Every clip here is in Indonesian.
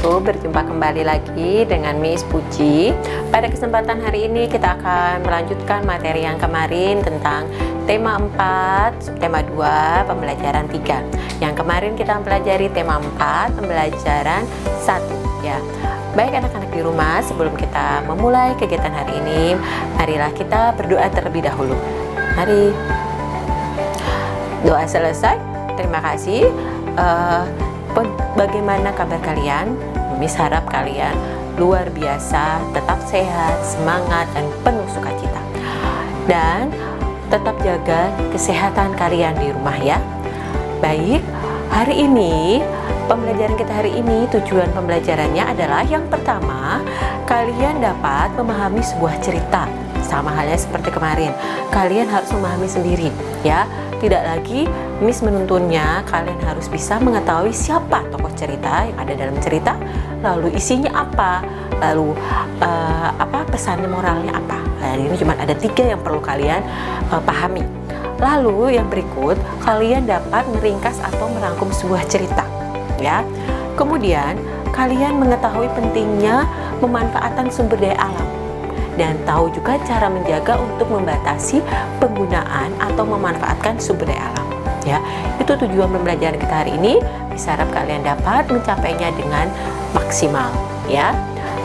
wabarakatuh. Berjumpa kembali lagi dengan Miss Puji. Pada kesempatan hari ini kita akan melanjutkan materi yang kemarin tentang tema 4, subtema 2, pembelajaran 3. Yang kemarin kita mempelajari tema 4, pembelajaran 1 ya. Baik anak-anak di rumah, sebelum kita memulai kegiatan hari ini, marilah kita berdoa terlebih dahulu. Mari. Doa selesai. Terima kasih. Bagaimana kabar kalian? Miss harap kalian luar biasa, tetap sehat, semangat, dan penuh sukacita. Dan tetap jaga kesehatan kalian di rumah ya. Baik, hari ini pembelajaran kita hari ini, tujuan pembelajarannya adalah yang pertama, kalian dapat memahami sebuah cerita. Sama halnya seperti kemarin, kalian harus memahami sendiri ya. Tidak lagi Miss menuntunnya, kalian harus bisa mengetahui siapa tokoh cerita yang ada dalam cerita, lalu isinya apa, lalu pesannya, moralnya apa. Nah, ini cuma ada 3 yang perlu kalian pahami. Lalu yang berikut, kalian dapat meringkas atau merangkum sebuah cerita ya. Kemudian kalian mengetahui pentingnya pemanfaatan sumber daya alam dan tahu juga cara menjaga untuk membatasi penggunaan atau memanfaatkan sumber daya alam ya. Itu tujuan pembelajaran kita hari ini. Bisa harap kalian dapat mencapainya dengan maksimal ya.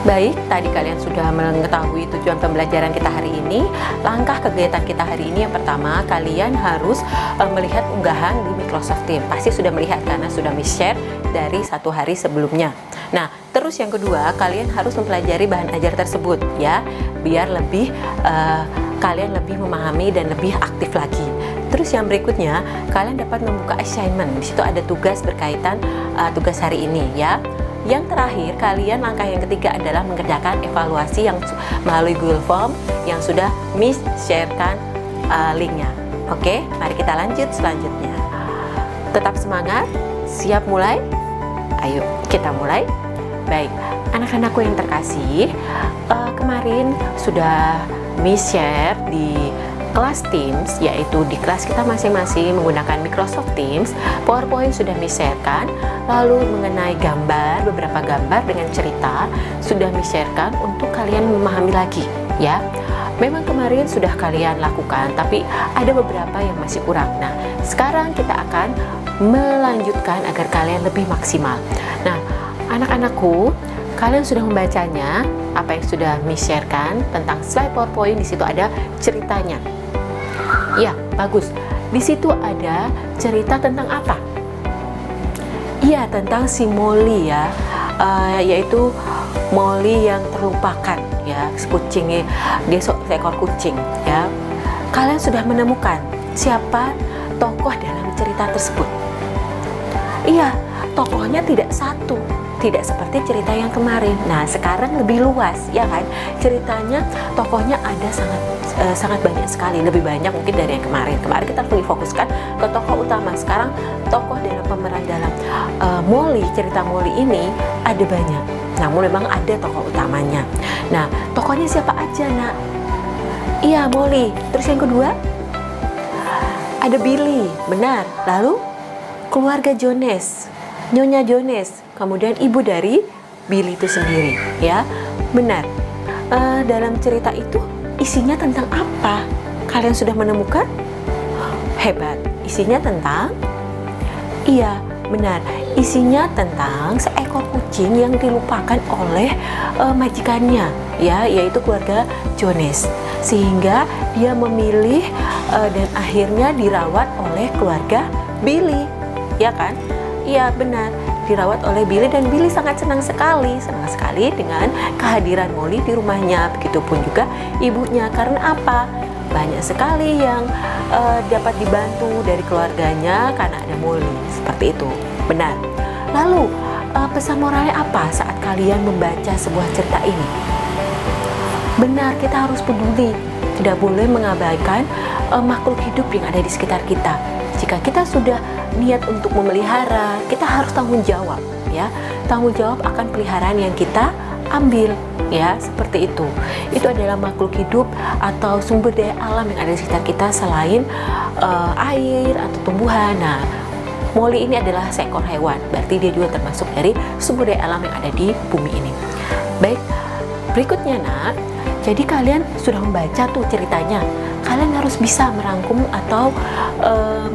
Baik, tadi kalian sudah mengetahui tujuan pembelajaran kita hari ini. Langkah kegiatan kita hari ini, yang pertama, kalian harus melihat unggahan di Microsoft Teams. Pasti sudah melihat karena sudah share dari 1 hari sebelumnya. Nah, terus yang kedua, kalian harus mempelajari bahan ajar tersebut ya, biar lebih kalian lebih memahami dan lebih aktif lagi. Terus yang berikutnya, kalian dapat membuka assignment. Di situ ada tugas berkaitan tugas hari ini ya. Yang terakhir, kalian langkah yang ketiga adalah mengerjakan evaluasi yang melalui Google Form yang sudah Miss sharekan linknya. Oke, mari kita lanjut selanjutnya. Tetap semangat, siap mulai? Ayo, kita mulai. Baik, anak-anakku yang terkasih, kemarin sudah Miss share di kelas Teams, yaitu di kelas kita masing-masing menggunakan Microsoft Teams. PowerPoint sudah Miss sharekan, lalu mengenai gambar, beberapa gambar dengan cerita sudah Miss sharekan untuk kalian memahami lagi ya. Memang kemarin sudah kalian lakukan, tapi ada beberapa yang masih kurang. Nah, sekarang kita akan melanjutkan agar kalian lebih maksimal. Nah, anak-anakku, kalian sudah membacanya, apa yang sudah Miss sharekan tentang slide PowerPoint. Di situ ada ceritanya. Ya, bagus. Di situ ada cerita tentang apa? Iya, tentang si Molly ya, yaitu Molly yang terlupakan ya, kucingnya, dia seekor kucing ya. Kalian sudah menemukan siapa tokoh dalam cerita tersebut? Iya, tokohnya tidak satu, tidak seperti cerita yang kemarin. Nah, sekarang lebih luas ya kan, ceritanya, tokohnya ada sangat banyak sekali, lebih banyak mungkin dari yang kemarin. Kemarin kita lebih fokuskan ke tokoh utama, sekarang tokoh dalam pemeran dalam Molly, cerita Molly ini ada banyak, namun memang ada tokoh utamanya. Nah, tokohnya siapa aja nak? Iya, Molly. Terus yang kedua ada Billy, benar. Lalu keluarga Jones, Nyonya Jones, kemudian ibu dari Billy itu sendiri ya, benar. Dalam cerita itu isinya tentang apa? Kalian sudah menemukan? Hebat. Isinya tentang, iya benar, isinya tentang seekor kucing yang dilupakan oleh majikannya ya, yaitu keluarga Jones, sehingga dia memilih dan akhirnya dirawat oleh keluarga Billy ya kan? Iya benar, dirawat oleh Billy, dan Billy sangat senang sekali dengan kehadiran Molly di rumahnya. Begitupun juga ibunya. Karena apa? Banyak sekali yang dapat dibantu dari keluarganya karena ada Molly. Seperti itu, benar. Lalu pesan moralnya apa saat kalian membaca sebuah cerita ini? Benar, kita harus peduli, tidak boleh mengabaikan makhluk hidup yang ada di sekitar kita. Jika kita sudah niat untuk memelihara, kita harus tanggung jawab ya, tanggung jawab akan peliharaan yang kita ambil ya, seperti itu. Itu adalah makhluk hidup atau sumber daya alam yang ada di sekitar kita selain air atau tumbuhan. Nah, Moli ini adalah seekor hewan, berarti dia juga termasuk dari sumber daya alam yang ada di bumi ini. Baik, berikutnya nak, jadi kalian sudah membaca tuh ceritanya. Kalian harus bisa merangkum atau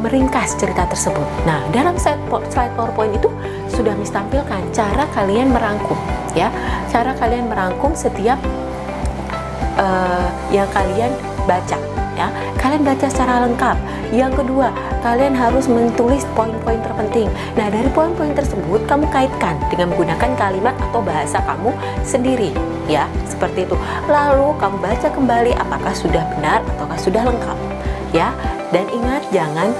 meringkas cerita tersebut. Nah, dalam slide PowerPoint itu sudah Miss tampilkan cara kalian merangkum, ya. Cara kalian merangkum setiap yang kalian baca, ya. Kalian baca secara lengkap. Yang kedua, kalian harus menulis poin-poin terpenting. Nah, dari poin-poin tersebut kamu kaitkan dengan menggunakan kalimat atau bahasa kamu sendiri, ya, seperti itu. Lalu kamu baca kembali apakah sudah benar ataukah sudah lengkap, ya. Dan ingat, jangan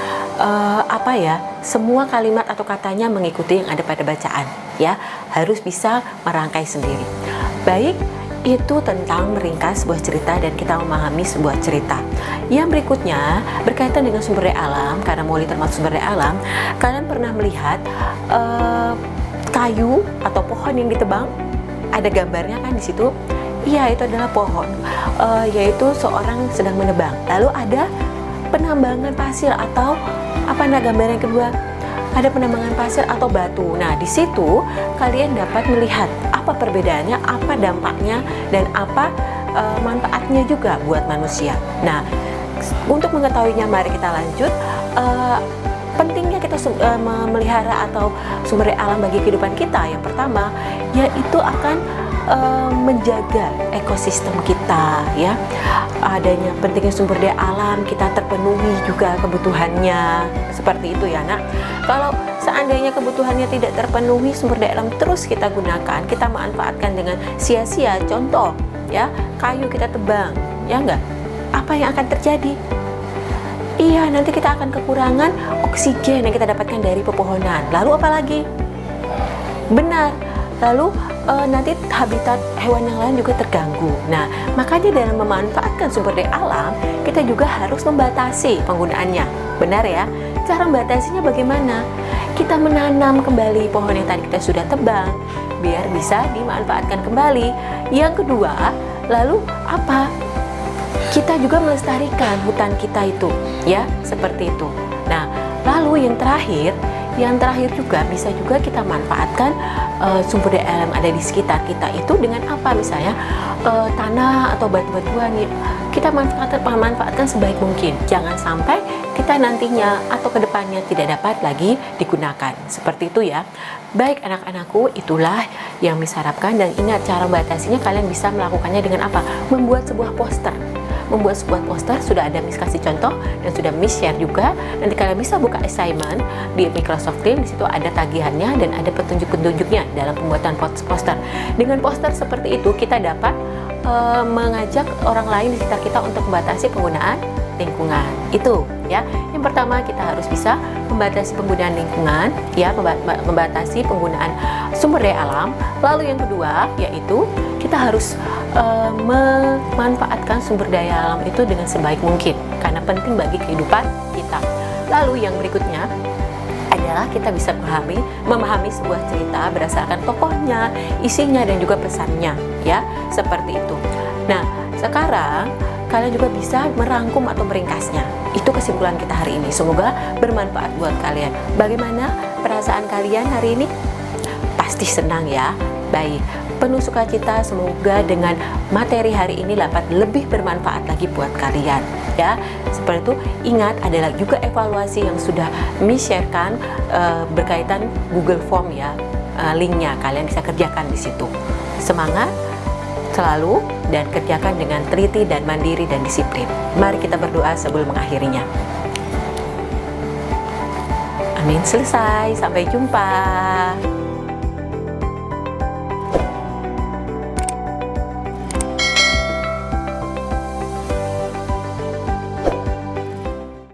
semua kalimat atau katanya mengikuti yang ada pada bacaan, ya. Harus bisa merangkai sendiri. Baik, itu tentang meringkas sebuah cerita dan kita memahami sebuah cerita. Yang berikutnya berkaitan dengan sumber daya alam, karena Moli termasuk sumber daya alam. Kalian pernah melihat kayu atau pohon yang ditebang? Ada gambarnya kan di situ? Iya, itu adalah pohon, yaitu seorang sedang menebang. Lalu ada penambangan pasir atau gambar yang kedua? Ada penambangan pasir atau batu. Nah, di situ kalian dapat melihat apa perbedaannya, apa dampaknya, dan apa manfaatnya juga buat manusia. Nah, untuk mengetahuinya mari kita lanjut. Pentingnya kita memelihara atau sumber daya alam bagi kehidupan kita. Yang pertama, yaitu akan menjaga ekosistem kita, ya. Adanya pentingnya sumber daya alam, kita terpenuhi juga kebutuhannya, seperti itu ya nak. Kalau seandainya kebutuhannya tidak terpenuhi, sumber daya alam terus kita gunakan, kita manfaatkan dengan sia-sia. Contoh, ya, kayu kita tebang, ya enggak? Apa yang akan terjadi? Iya, nanti kita akan kekurangan oksigen yang kita dapatkan dari pepohonan. Lalu apa lagi? Benar, lalu nanti habitat hewan yang lain juga terganggu. Nah, makanya dalam memanfaatkan sumber daya alam, kita juga harus membatasi penggunaannya. Benar ya? Cara membatasinya bagaimana? Kita menanam kembali pohon yang tadi kita sudah tebang, biar bisa dimanfaatkan kembali. Yang kedua, lalu apa? Kita juga melestarikan hutan kita itu, ya, seperti itu. Nah, lalu yang terakhir juga bisa juga kita manfaatkan sumber daya alam ada di sekitar kita itu dengan apa? Misalnya tanah atau batu-batuan, kita manfaatkan sebaik mungkin. Jangan sampai kita nantinya atau kedepannya tidak dapat lagi digunakan. Seperti itu ya. Baik anak-anakku, itulah yang Miss harapkan, dan ingat cara membatasinya kalian bisa melakukannya dengan apa? Membuat sebuah poster. Membuat sebuah poster sudah ada Miss kasih contoh dan sudah Miss share juga. Nanti kalian bisa buka assignment di Microsoft Teams, di situ ada tagihannya dan ada petunjuk-petunjuknya dalam pembuatan poster. Dengan poster seperti itu kita dapat mengajak orang lain di sekitar kita untuk membatasi penggunaan lingkungan. Itu ya. Yang pertama, kita harus bisa membatasi penggunaan lingkungan, ya, membatasi penggunaan sumber daya alam. Lalu yang kedua yaitu kita harus memanfaatkan sumber daya alam itu dengan sebaik mungkin karena penting bagi kehidupan kita. Lalu yang berikutnya adalah kita bisa memahami sebuah cerita berdasarkan tokohnya, isinya, dan juga pesannya, ya, seperti itu. Nah, sekarang kalian juga bisa merangkum atau meringkasnya. Itu kesimpulan kita hari ini. Semoga bermanfaat buat kalian. Bagaimana perasaan kalian hari ini? Pasti senang ya. Baik, penuh sukacita. Semoga dengan materi hari ini dapat lebih bermanfaat lagi buat kalian, ya. Seperti itu. Ingat, adalah juga evaluasi yang sudah Miss sharekan berkaitan Google Form, ya. Linknya kalian bisa kerjakan di situ. Semangat selalu dan kerjakan dengan teliti dan mandiri dan disiplin. Mari kita berdoa sebelum mengakhirinya. Amin. Selesai. Sampai jumpa.